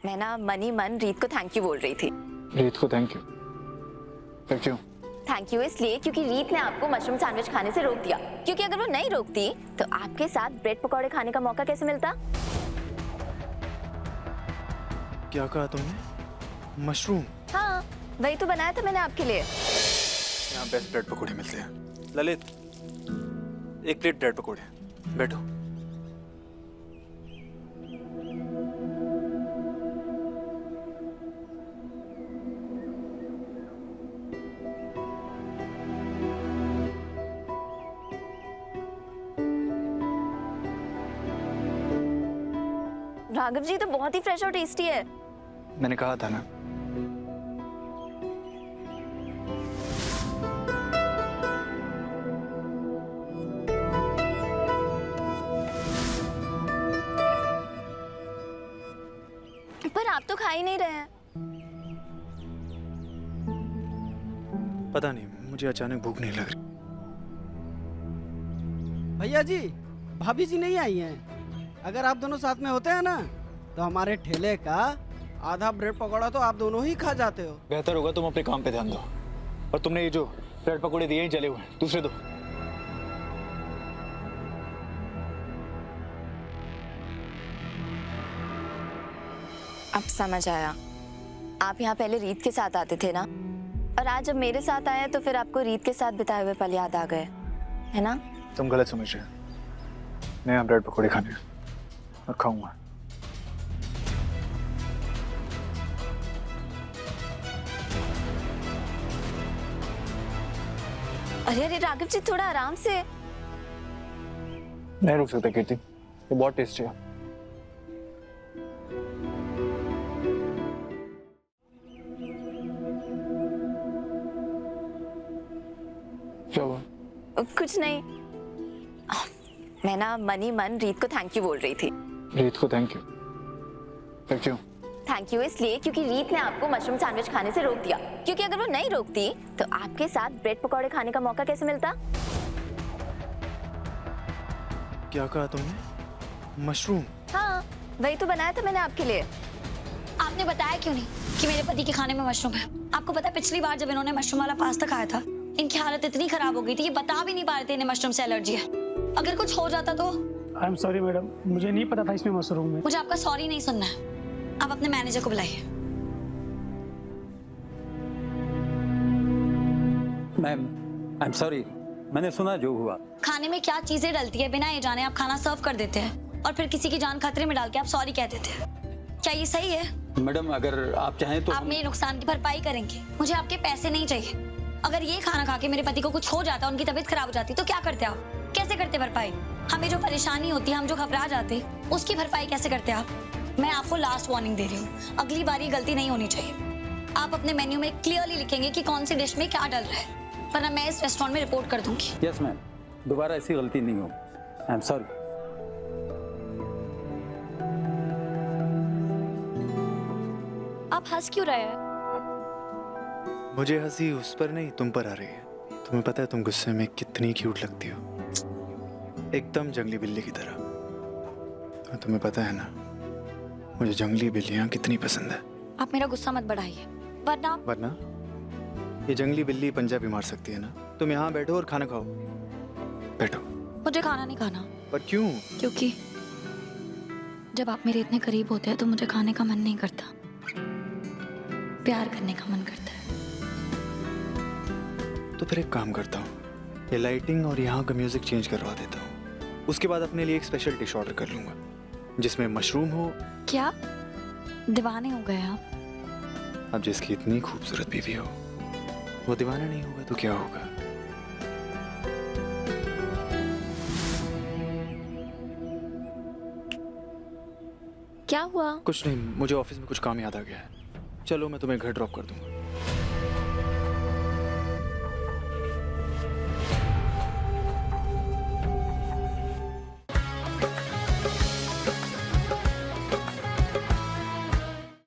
मैं ना मन ही मन रीत को थैंक यू बोल रही थी। रीत को थैंक यू? फिर क्यों? थैंक यू इसलिए क्योंकि रीत ने आपको मशरूम सैंडविच खाने से रोक दिया, क्योंकि अगर वो नहीं रोकती तो आपके साथ ब्रेड पकौड़े खाने का मौका कैसे मिलता। क्या कहा तुमने? मशरूम? हाँ, वही तो बनाया था मैंने आपके लिए। यहाँ बेस्ट ब्रेड पकौड़े मिलते हैं। ललित, एक प्लेट ब्रेड पकौड़े। बैठो। राघव जी तो बहुत ही फ्रेश और टेस्टी है। मैंने कहा था ना। पर आप तो खा ही नहीं रहे हैं। पता नहीं, मुझे अचानक भूख नहीं लग रही। भैया जी, भाभी जी नहीं आई हैं। अगर आप दोनों साथ में होते हैं ना तो हमारे ठेले का आधा ब्रेड पकौड़ा तो आप दोनों ही खा जाते हो। बेहतर होगा तुम अपने काम पे ध्यान दो। और तुमने ये जो ब्रेड पकौड़े दिए ही जले हुए हैं, दूसरे दो। अब समझ आया, आप यहाँ पहले रीत के साथ आते थे ना, और आज जब मेरे साथ आए तो फिर आपको रीत के साथ बिताए हुए पल याद आ गए, है ना? तुम गलत समझ रहे हो। मैं यहाँ ब्रेड पकौड़े खाने और खाऊंगा। अरे अरे राघव जी, थोड़ा आराम से। नहीं रुक सकता कीर्ति, ये बहुत टेस्टी है। क्या हुआ? कुछ नहीं, मैं ना मन ही मन रीत को थैंक यू बोल रही थी। रीत को थैंक यू? फिर क्यों? थैंक यू इसलिए क्योंकि रीत ने आपको मशरूम सैंडविच खाने से रोक दिया, क्योंकि अगर वो नहीं रोकती तो आपके साथ ब्रेड पकौड़े खाने का मौका कैसे मिलता। क्या कहा तुमने? मशरूम? हाँ, वही तो बनाया था मैंने आपके लिए। आपने बताया क्यों नहीं कि मेरे पति के खाने में मशरूम है? आपको पता है पिछली बार जब इन्होंने मशरूम वाला पास्ता खाया था, इनकी हालत इतनी खराब हो गई थी, ये बता भी नहीं पा रहे थे इन्हें मशरूम से एलर्जी है। अगर कुछ हो जाता तो? आई एम सॉरी मैडम, मुझे नहीं पता था इसमें मशरूम है। मुझे आपका सॉरी नहीं सुनना है, आप अपने मैनेजर को बुलाइए। मैम, आई एम सॉरी, मैंने सुना जो हुआ। खाने में क्या चीजें डलती है बिना ये जाने आप खाना सर्व कर देते हैं, और फिर किसी की जान खतरे में डाल के आप सॉरी कह देते हैं। क्या ये सही है? मैडम, अगर आप चाहें तो आप मेरे नुकसान की भरपाई करेंगे, मुझे आपके पैसे नहीं चाहिए। अगर ये खाना खा के मेरे पति को कुछ हो जाता, उनकी तबीयत खराब हो जाती, तो क्या करते आप? कैसे करते भरपाई? हमें जो परेशानी होती है, हम जो घबरा जाते, उसकी भरपाई कैसे करते आप? मैं आपको लास्ट वार्निंग दे रही हूँ, अगली बार ये गलती नहीं होनी चाहिए। आप अपने मेन्यू में क्लियरली लिखेंगे कि कौन सी डिश में क्या डल रहा है, वरना मैं इस रेस्टोरेंट में रिपोर्ट कर दूंगी। यस मैम, दोबारा ऐसी गलती नहीं होगी। I am sorry. आप हंस क्यों रहे हैं? मुझे हंसी उस पर नहीं, तुम पर आ रही है। तुम्हें पता है तुम गुस्से में कितनी क्यूट लगती हो, एकदम जंगली बिल्ली की तरह। और तुम्हें पता है ना, मुझे जंगली बिल्लियां कितनी पसंद है। आप मेरा गुस्सा मत बढ़ाइए, वरना ये जंगली बिल्ली पंजा भी मार सकती है ना। तुम यहाँ बैठो और खाना खाओ। बैठो। मुझे खाना नहीं खाना। पर क्यों? क्योंकि जब आप मेरे इतने करीब होते हैं तो मुझे खाने का मन नहीं करता, प्यार करने का मन करता है। तो फिर एक काम करता हूँ, ये लाइटिंग और यहाँ का म्यूजिक चेंज करवा देता हूँ। उसके बाद अपने लिए एक स्पेशल डिश ऑर्डर कर लूंगा जिसमें मशरूम हो। क्या दीवाने हो गए आप? अब जिसकी इतनी खूबसूरत बीवी हो वो दीवाना नहीं होगा तो क्या होगा? क्या हुआ? कुछ नहीं, मुझे ऑफिस में कुछ काम याद आ गया है। चलो मैं तुम्हें घर ड्रॉप कर दूंगा।